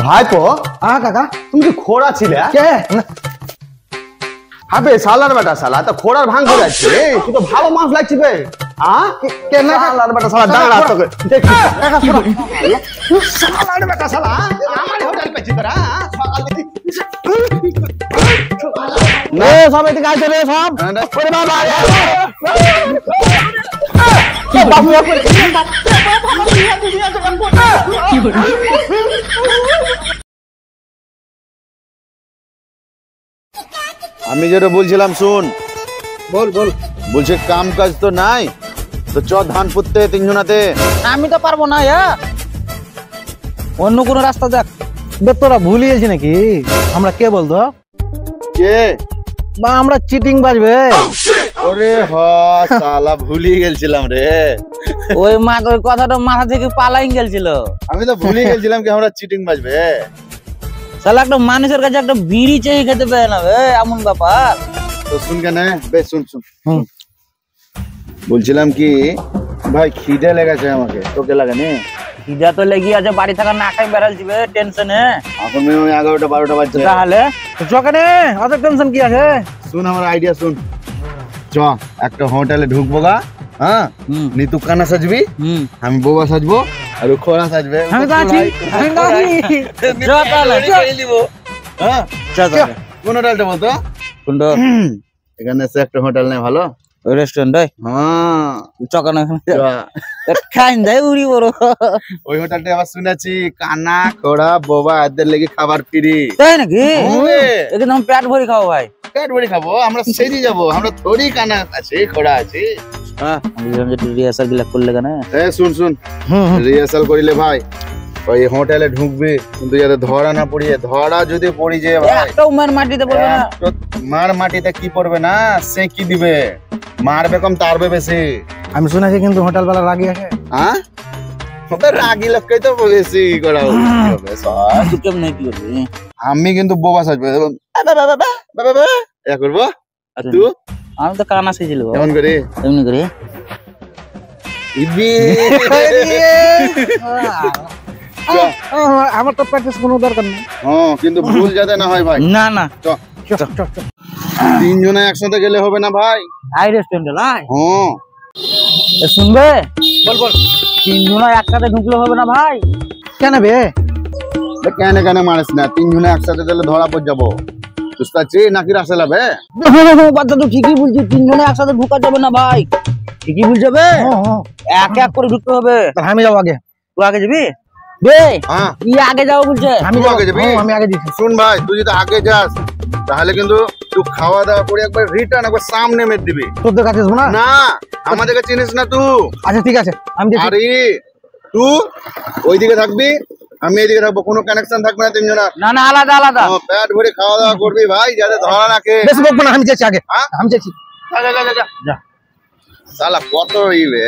ভাইপো কাকা তুমি কি খোড়া ছিলে কে হবে সালার বেটা সালা তো খোড়ার ভাঙ করে আছে তুই তো ভালো মাছ লাগছে বে কে না সালার বেটা সালা দাঁড়া তোকে দেখি কাকা সালার বেটা সালা আমার হোটেল পেছি তোরা সকাল থেকে নে সব এদিকে আইছে রে সব ওরে বাবা বাবু আমি যেটা বলছিলাম শুন বল বল বলছে কাম কাজ তো নাই তো চ ধান পুততে তিনজনাতে আমি তো পারবো না অন্য কোনো রাস্তা দেখ তোরা ভুলে গেছি নাকি আমরা কে বলতো কে বা আমরা চিটিং বাজবে ওরে হ শালা ভুলিয়ে গেছিলাম রে ওই কথাটা মাথা থেকে পালাই গেছিল আমি তো ভুলিয়ে গেছিলাম কি আমরা চিটিং বাজবে শালা একটা মানুষের কাছে একটা বিড়ি চেয়ে খেতে পারে না এমন ব্যাপার তো শুন কেন বেশ শুন শুন বলছিলাম কি ভাই খিদে লেগেছে আমাকে তোকে লাগেনি খিদা তো লেগে আছে বাড়ি থাকা না খাই বেড়ালছি টেনশনে এখন মিনিমাম 11টা 12টা বাজছে তাহলে চকেনে অত টেনশন কি আছে শুন আমার আইডিয়া শুন চ একটা হোটেলে ঢুকবো গা হ্যাঁ নিতু কানা সাজবি আমি বোবা সাজবো আর ও খোড়া সাজবে আমি তো আছি আমি তো আছি কোন হোটেলটা বলতো কোনটা এখানে এসে একটা হোটেল নেই ভালো ওই রেস্টুরেন্ট হ্যাঁ চকানো খাইন দেয় উড়ি বড় ওই হোটেলটা আবার শুনেছি কানা খোড়া বোবা এদের লেগে খাবার ফ্রি তাই নাকি একদম পেট ভরি খাও ভাই পেট ভরি খাবো আমরা সেরি যাবো আমরা থোড়ি কানা আছে খোড়া আছে হ্যাঁ রিহার্সাল গুলা করলে কেন শুন শুন রিহার্সাল করিলে ভাই ওই হোটেলে ঢুকবি কিন্তু যাতে ধরা না পড়িয়ে ধরা যদি পড়ি যে ভাই একটাও মার মাটিতে পড়বে না মার মাটিতে কি পড়বে না সে কি দিবে মারবে কম তারবে বেশি আমি শুনেছি কিন্তু হোটেল वाला রাগি আছে হ্যাঁ ওটা রাগি লোকই তো বেশি করা হবে সব তুই কেমন কি করবি আমি কিন্তু বোবা সাজবো এ করবো আর তুই আমি তো কানা সাইছিল কেমন করি এমনি করে ইবি আমার তো প্র্যাকটিস কোনো দরকার নেই হ্যাঁ কিন্তু ভুল যাতে না হয় ভাই না না চ তিনজনে একসাথে গেলে হবে না ভাই আই রেস্টুরেন্টে লাই হ্যাঁ শুনবে বল বল তিনজনে একসাথে ঢুকলে হবে না ভাই কেন বে কেন কেন মারিস না তিনজনে একসাথে গেলে ধরা পড়ে যাবো বুঝতে পারছি নাকি রাস্তা লাভে বাচ্চা তো ঠিকই বলছি তিনজনে একসাথে ঢুকা যাবে না ভাই ঠিকই বলছে বে এক এক করে ঢুকতে হবে আমি যাবো আগে তুই আগে যাবি বে আগে যাবো বলছে আমি আগে যাবি আমি আগে দিচ্ছি শুন ভাই তুই যদি আগে যাস তাহলে কিন্তু তুই খাওয়া দাওয়া করে একবার রিটার্ন একবার সামনে মেরে দিবি তোদের কাছে না না আমাদেরকে চিনিস না তুই আচ্ছা ঠিক আছে আমি আরে তুই ওইদিকে থাকবি আমি এইদিকে থাকবো কোনো কানেকশন থাকবে না তিনজনের না না আলাদা আলাদা পেট ভরে খাওয়া দাওয়া করবি ভাই যাতে ধরা না খেয়ে বেশি বকবো না আমি যাচ্ছি আগে আমি যাচ্ছি যা সালা কত ইবে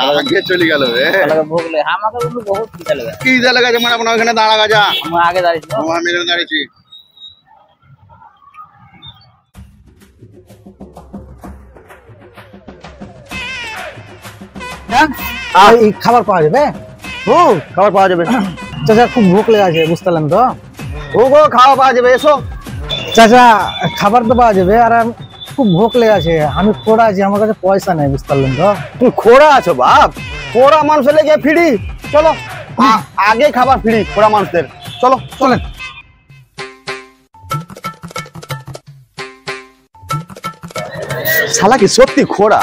আগে চলে গেল রে ভোগলে আমাকে কিন্তু বহুত খিদা লাগে কি খিদা লাগাছে মানে আপনার ওখানে দাঁড়া গাজা আমি আগে দাঁড়িয়েছি আমি এখানে দাঁড়িয়েছি এই খাবার পাওয়া যাবে খাবার পাওয়া যাবে চাচা খুব ভোক লেগে আছে বুঝতে পারলাম তো খাওয়া পাওয়া যাবে এসো চাচা খাবার তো পাওয়া যাবে আর খুব ভোক লেগে আছে আমি খোড়া আছি আমার কাছে পয়সা নেই বুঝতে পারলেন তো তুমি খোড়া আছো বাপ খোড়া মানুষের লেগে ফ্রি চলো আগে খাবার ফ্রি খোড়া মানুষদের চলো চলেন শালা কি সত্যি খোড়া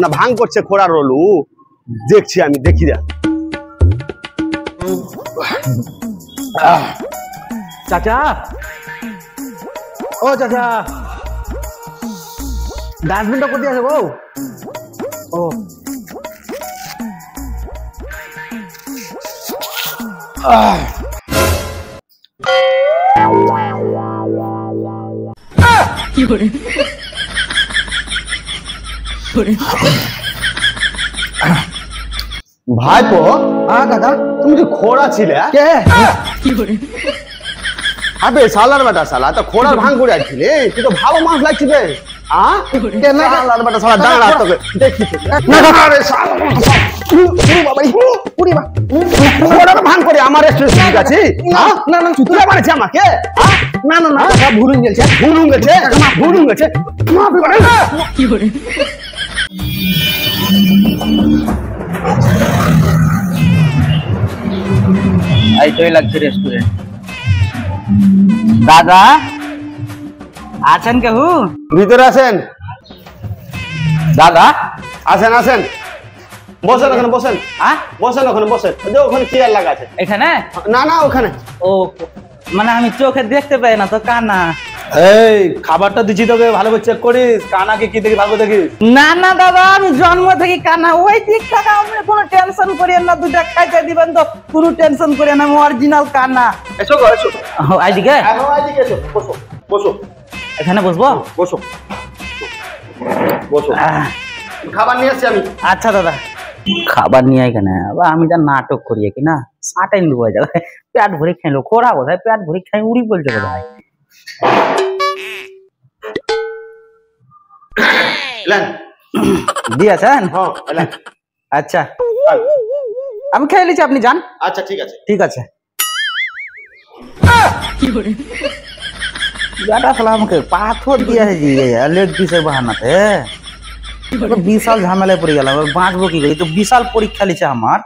না ভাঙ করছে খোড়ার রলু দেখছি আমি দেখি না চাচা ও চাচা ডাস্টবিনটা কোথায় আছে গো ও কি করে ভাইপো কাকা তুমি তো খোড়া ছিলে কে কি করে আবে সালার বেটা সালা তো খোড়ার ভাঙ করে আসছিলে তুই তো ভালো মাছ লাগছিবে শালার বেটা শালা দাঁড়া তোকে দেখি আরে শালা পুরো বাবা পুরি বা ওরা ভাঙ করে আমার রেস্টুরেন্ট ঠিক আছে না না তুই মারছিস আমাকে না না না ভুলুন গেছে মাফ করে না কি করে এইটাই লাগছে রেস্টুরেন্ট। দাদা আছেন কেউ? ভিতরে আসেন দাদা আসেন আসেন বসেন ওখানে বসেন হ্যাঁ বসেন ওখানে বসেন যে ওখানে চেয়ার লাগা আছে এখানে? না না ওখানে ও মানে আমি চোখে দেখতে পাই না তো কানা। এই খাবারটা দিচ্ছি তোকে ভালো করে চেক করিস, কানাকে কি দেখি ভালো দেখিস। না না দাদা আমি জন্ম থেকে কানা, ওই দিক টাকা আপনি কোনো টেনশন করেন না, দুটা খাইতে দিবেন তো কোনো টেনশন করেন না, আমি অরিজিনাল কানা। এসো গো এসো এইদিকে এখন এইদিকে এসো বসো বসো এখানে বসবো? বসো বসো খাবার নিয়ে আসছি আমি। আচ্ছা দাদা খাবার নিয়ে এখানে আমি যা নাটক করি কি না সাটাই নেবো যাবে, পেট ভরে খাইলো খোরা বোধহয়, পেট ভরে খাই উড়ি বলছে বোধহয়। দিয়েছেন? হ্যাঁ আচ্ছা আমি খেয়ে নিচ্ছি, আপনি যান। আচ্ছা ঠিক আছে ঠিক আছে। কি করে বেটা শালা আমাকে পাথর দিয়েছে লেগ পিসের বাহানাতে, বিশাল ঝামেলায় পড়ে গেলাম, বাঁচবো কি করে, তো বিশাল পরীক্ষা লিছে আমার।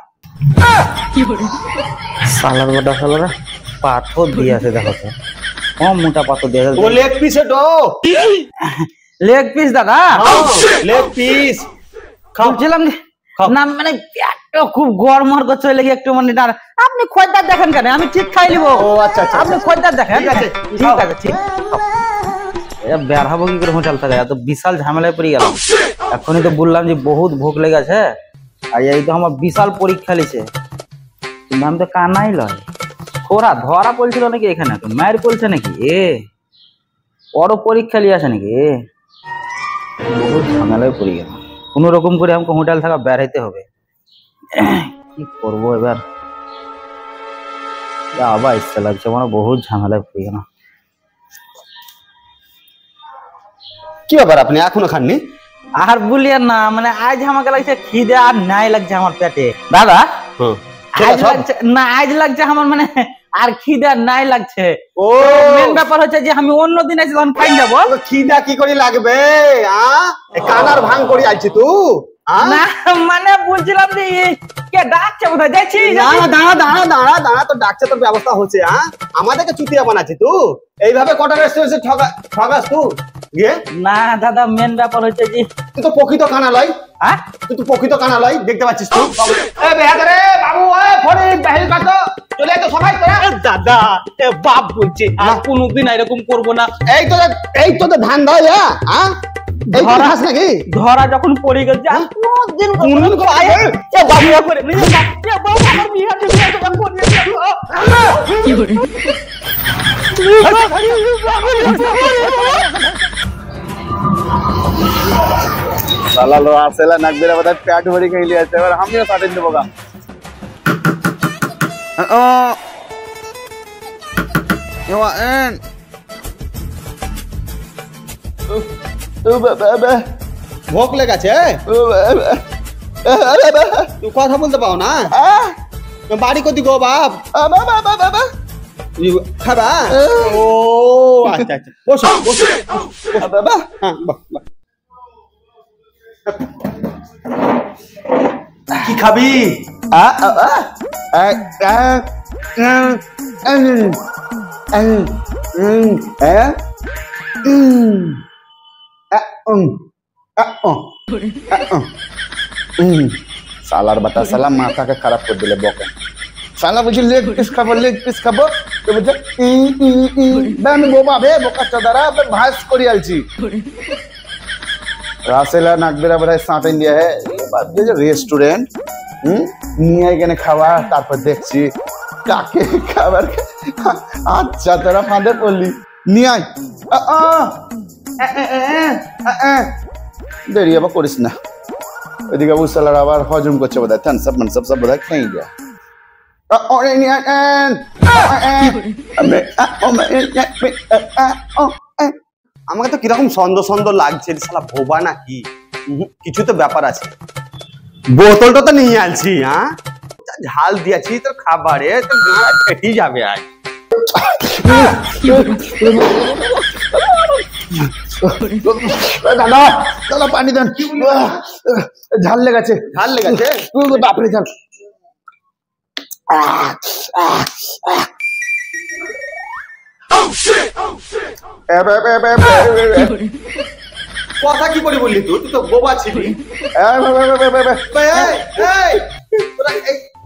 কি করে সালার বেটা শালারা পাথর দিয়েছে, দেখো তো কম মোটা পাথর দিয়েছে। ও লেগ পিস তো লেগ পিস দাদা? লেগ পিস বলছিলাম না মানে পেটটা খুব গরমর করে চলে গিয়ে একটু মানে আপনি খদ্দার দেখেন কেন, আমি ঠিক খাই নিবো। ও আচ্ছা আচ্ছা আপনি খদ্দার দেখেন, ঠিক আছে ঠিক আছে ঠিক। বের হবো কি করে হোটেল থেকে, এত বিশাল ঝামেলায় পড়ে গেলাম। এখনই তো বললাম যে বহুত ভোগ লেগেছে, আর এই তো আমার বিশাল পরীক্ষা লিছে, কিন্তু আমি তো কানাই লয়। ওরা ধরা পড়ছিল নাকি এখানে, তো মায়ের পড়ছে নাকি এ বড় পরীক্ষা লিয়ে আসে নাকি এ, বহুত ঝামেলায় পড়ে গেলাম। কোন রকম করে আমাকে হোটেল থেকে বেরাইতে হবে, কি করবো এবার, আবার ইচ্ছা লাগছে আমার, বহুত ঝামেলায় পড়ে গেলাম। কি ব্যাপার আপনি এখনো খাননি? আর বলিয়া না মানে আজ আমাকে লাগছে খিদে আর নাই লাগছে আমার পেটে দাদা। আজ লাগছে না, আজ লাগছে আমার মানে আর খিদে আর নাই লাগছে। ও মেন ব্যাপার হচ্ছে যে আমি অন্য দিন এসে তখন খাই যাবো। খিদা কি করে লাগবে? কানার ভাঙ করে আইছি তুই? না মানে বলছিলাম যে কে ডাকছে বোধহয়, যাচ্ছি। দাঁড়া দাঁড়া দাঁড়া দাঁড়া তো ডাকছে, তোর ব্যবস্থা হচ্ছে। আমাদেরকে চুতিয়া বানাচ্ছি তুই, এইভাবে কটা রেস্টুরেন্টে ঠগাস তুই গিয়ে? না দাদা মেন ব্যাপার হচ্ছে যে তুই তো প্রকৃত কানা লয়, তুই তো প্রকৃত কানা লয়, দেখতে পাচ্ছিস তুই। বাবু ফরিদ বাহির কত চলে তো সবাই দাদা বাপ বলছে আর কোনোদিন এরকম করবো না। এই তো ধান দেয় ধরাস নাকি? ধরা যখন পড়ে গেছে আর কোনদিন বাবুয়া করে কি করে साला लो आसेला नगबेरा बता पेट भरी कहीं लिया है और हम ये साथ इन देबोगा ये वा एन বাবা ভোক লেগেছে তুই কথা বলতে পাও না? বাড়ি কোথায় গো বাপ? খাবা? ও আচ্ছা আচ্ছা বসো বসো বাবা। হ্যাঁ কি খাবি? सालार बता साला माथा के खराब कर दिले बके साला बुझे लेग पीस खाबो तो बुझे আমি বোবা বে বোকা চদারা বে ভাস করি আলছি রাসেলা নাগবেরা বড়াই সাত ইন্ডিয়া है বাদ যে রেস্টুরেন্ট নিয়ে এখানে খাওয়া তারপর দেখছি কাকে খাবার আচ্ছা তোরা ফাঁদে পড়লি নিয়ে আয় দেরি আবার করিস না ওইদিকে আবু সালার আবার হজম করছে বোধহয় থান সব মানে সব বোধহয় খেয়ে যা আমাকে তো কিরকম সন্দেহ সন্দেহ লাগছে, শালা ভোবা নাকি। কিছু তো ব্যাপার আছে। বোতলটা তো নিয়ে আনছি, হ্যাঁ ঝাল দিয়েছি তোর খাবারে, তো ফেটেই যাবে আজ। দাদা দাদা পানি দেন, ঝাল লেগেছে। ঝাল লেগেছে? বাপরে ঝাল। কথা কি করে বললি তুই? তুই তো বোবা ছিলি।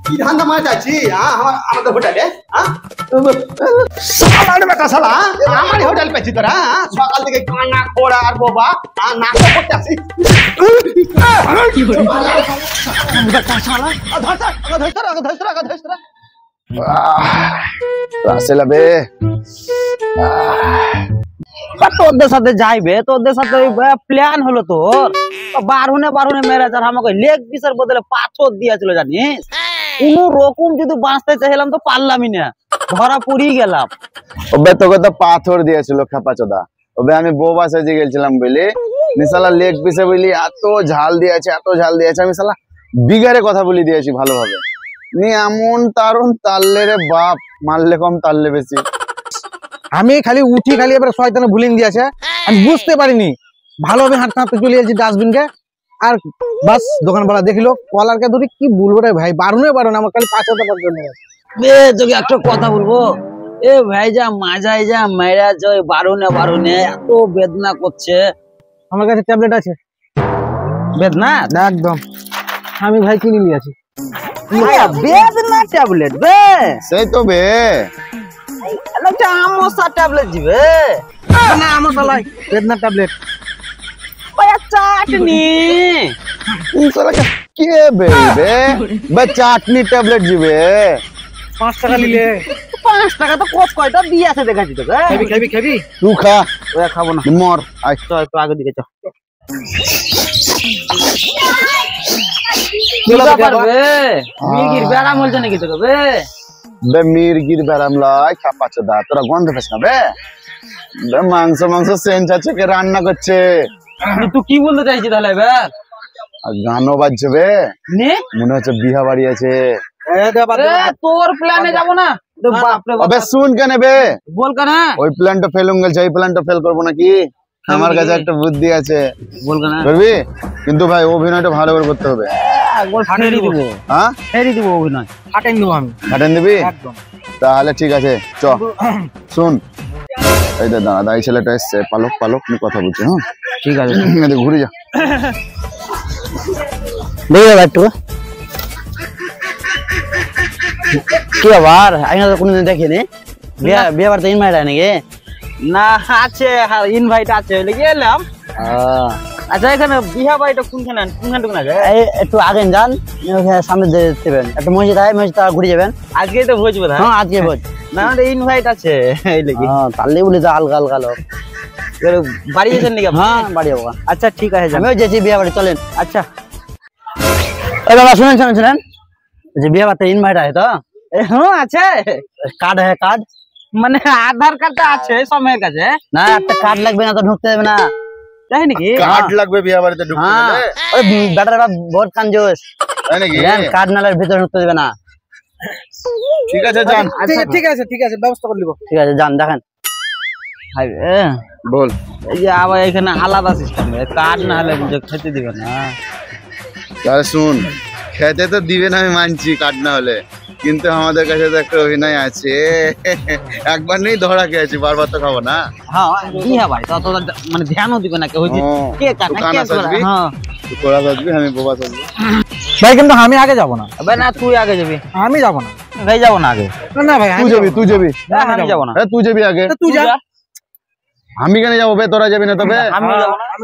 কি ধান্দা মাছ আছি আমাদের হোটেলে? আমার হোটেল পেয়েছি তোরা, সকাল থেকে কানা খোড়া আর বোবা নাটক করতে আসি। তোদের সাথে যাইবে, তোদের সাথে প্ল্যান হলো তোর, বারহুনে মেরে যার আমাকে লেগ পিসের বদলে পাথর দিয়েছিল জানিস। কোন রকম যদি বাঁচতে চাইলাম তো পারলামই না, ধরা পড়িয়ে গেলাম। ওবে তোকে তো পাথর দিয়েছিল খেপাচোদা। ওবে আমি বোবা সেজে গেছিলাম বলি, মিশালা লেগ পিসে বলি এত ঝাল দিয়েছে, এত ঝাল দিয়েছে, আমি শালা বিগারে কথা বলি দিয়েছি ভালোভাবে। নি এমন তারুন তাললে রে বাপ, মারলে কম তাললে বেশি। আমি খালি উঠি, খালি এবার শয়তানে ভুলিং দিয়েছে, আমি বুঝতে পারিনি। ভালোভাবে হাঁটতে হাঁটতে চলে যাচ্ছি ডাস্টবিনকে, আর বাস দোকানওয়ালা দেখলো কলারকে ধরি। কি বলবো রে ভাই, বারুনে আমার খালি 5,000 টাকার জন্য। তোকে একটা কথা বলবো, এ ভাই যা মাজায় যা মেরা জয় বারুনে এত বেদনা করছে। আমার কাছে ট্যাবলেট আছে। বেদনা একদম আমি ভাই কিনে নিয়েছি। বেদনা ট্যাবলেট বে, সেই তো বে একটা আমসা ট্যাবলেট দিবে না, আমার সালাই বেদনা ট্যাবলেট। চাটনি কে বে বে চাটনি ট্যাবলেট দিবে 5 টাকা নিলে। 5 টাকা তো কোচ কয়টা দিয়ে আছে দেখাচ্ছি তোকে। খাবি তুই খা, ওরা খাবো না, মর আয়। চল একটু আগে দিকে চল। কি চলো ব্যাপার বাবা। বে, মিগির ব্যারাম হলছে নাকি তোকে বে? বে মির্গির ব্যারাম লয় খেপাচোদা, তোরা গন্ধ পেছ না বে? বে মাংস সেন্স আছে, কে রান্না করছে। তুই কি বলতে চাইছিস তাহলে বে? আর গানও বাজছে বে, নে মনে হচ্ছে বিহা বাড়ি আছে। তোর প্ল্যানে যাব না। বাপরে अबे सुन के নেবে বল কেন? ওই প্ল্যানটা ফেল হয়ে গেছে, এই প্ল্যানটা ফেল করব নাকি? আমার কাছে একটা বুদ্ধি আছে, বল কেন? করবি? কিন্তু ভাই অভিনয়টা ভালো করে করতে হবে। একবার ফেরি দিব, হ্যাঁ ফেরি দিব অভিনয়। হাটেন দেবো আমি কাটেন দিবি? একদম। তাহলে ঠিক আছে, চ শুন। এই দে দাদা, এই ছেলেটা এসছে, পালক নিয়ে কথা বলছে। হ্যাঁ ঠিক আছে, এদিকে ঘুরে যা। দেখে একটু কি আবার আইনা তো কোনদিন দেখিনি। বিয়ে বাড়িতে ইনভাইট হয় নাকি? না আছে, ইনভাইট আছে গেলাম। আচ্ছা এখানে বিহা বাড়িটা কোনখানে আছে? একটু আগে যান, সামনে দেবেন একটা মসজিদ আছে, মসজিদ ঘুরে যাবেন। আজকে তো ভোজ বোধ হয়? হ্যাঁ আজকে ভোজ। না ইনভাইট আছে এই লেগে। তাহলে বলি তো আলগা লোক বাড়ি যেতেন নাকি? হ্যাঁ বাড়ি যাবো। আচ্ছা ঠিক আছে, আমিও যেছি বিয়ে বাড়ি, চলেন। আচ্ছা দাদা শুনেন যে বিয়ে বাড়িতে ইনভাইট আছে তো? হ্যাঁ আছে। কার্ড হ্যাঁ কার্ড মানে আধার কার্ডটা আছে সময়ের কাছে না, একটা কার্ড লাগবে না তো ঢুকতে দেবে না, তাই নাকি? কার্ড লাগবে বিয়ে বাড়িতে ঢুকতে গেলে? ওই বেটারা বহুত কাঞ্জুস, তাই নাকি? কার্ড নালের ভিতরে ঢুকতে দেবে না। ঠিক আছে যান। ঠিক আছে ব্যবস্থা করে নিব। ঠিক আছে যান, দেখেন বল। এই যে আবার এখানে আলাদা সিস্টেম, কার্ড না হলে খেতে দিবে না। তাহলে শুন, খেতে তো দিবে না আমি মানছি কার্ড না হলে, কিন্তু আমাদের কাছে তো একটা অভিনয় আছে। একবার নেই ধরা খেয়েছি, বারবার তো খাবো না। হ্যাঁ বিয়ে বাড়ি তো মানে ধ্যানও দিবে না কেউ। কে কানা সাজবি, তুই কোলা সাজবি, আমি বোবা সাজবি। ভাই কিন্তু আমি আগে যাব না। না তুই আগে যাবি। আমি যাব না ভাই যাবো না আগে। না ভাই তুই যাবি আমি যাবো না। তুই যাবি আগে। তুই যা। আমি কেন যাবো বে? তোরা যাবি না তবে? আমি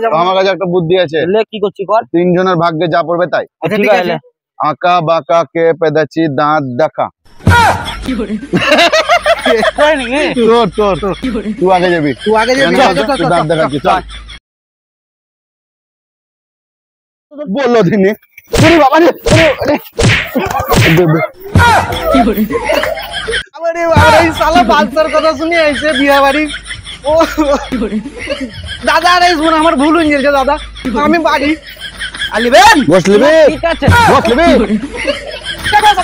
যাবো না। আমার কাছে একটা বুদ্ধি আছে। কি করছি কর। 3 জনের ভাগ্যে যা পড়বে তাই। ঠিক আছে। আঁকা বাঁকা কে পেদাচি দাঁত দেখা। তোর তুই আগে যাবি, তুই আগে যাবি। তুই দাঁত দেখাচ্ছি, চল। বললো দিনে বাবা রে, আরে এই শালা বাচ্চার কথা শুনে আইছে বিয়ে বাড়ি ও দাদা আরে শুন আমার ভুল হয়ে গেছে দাদা আমি বাড়ি আলিবেন বস লিবি ঠিক আছে বস লিবি ঠিক আছে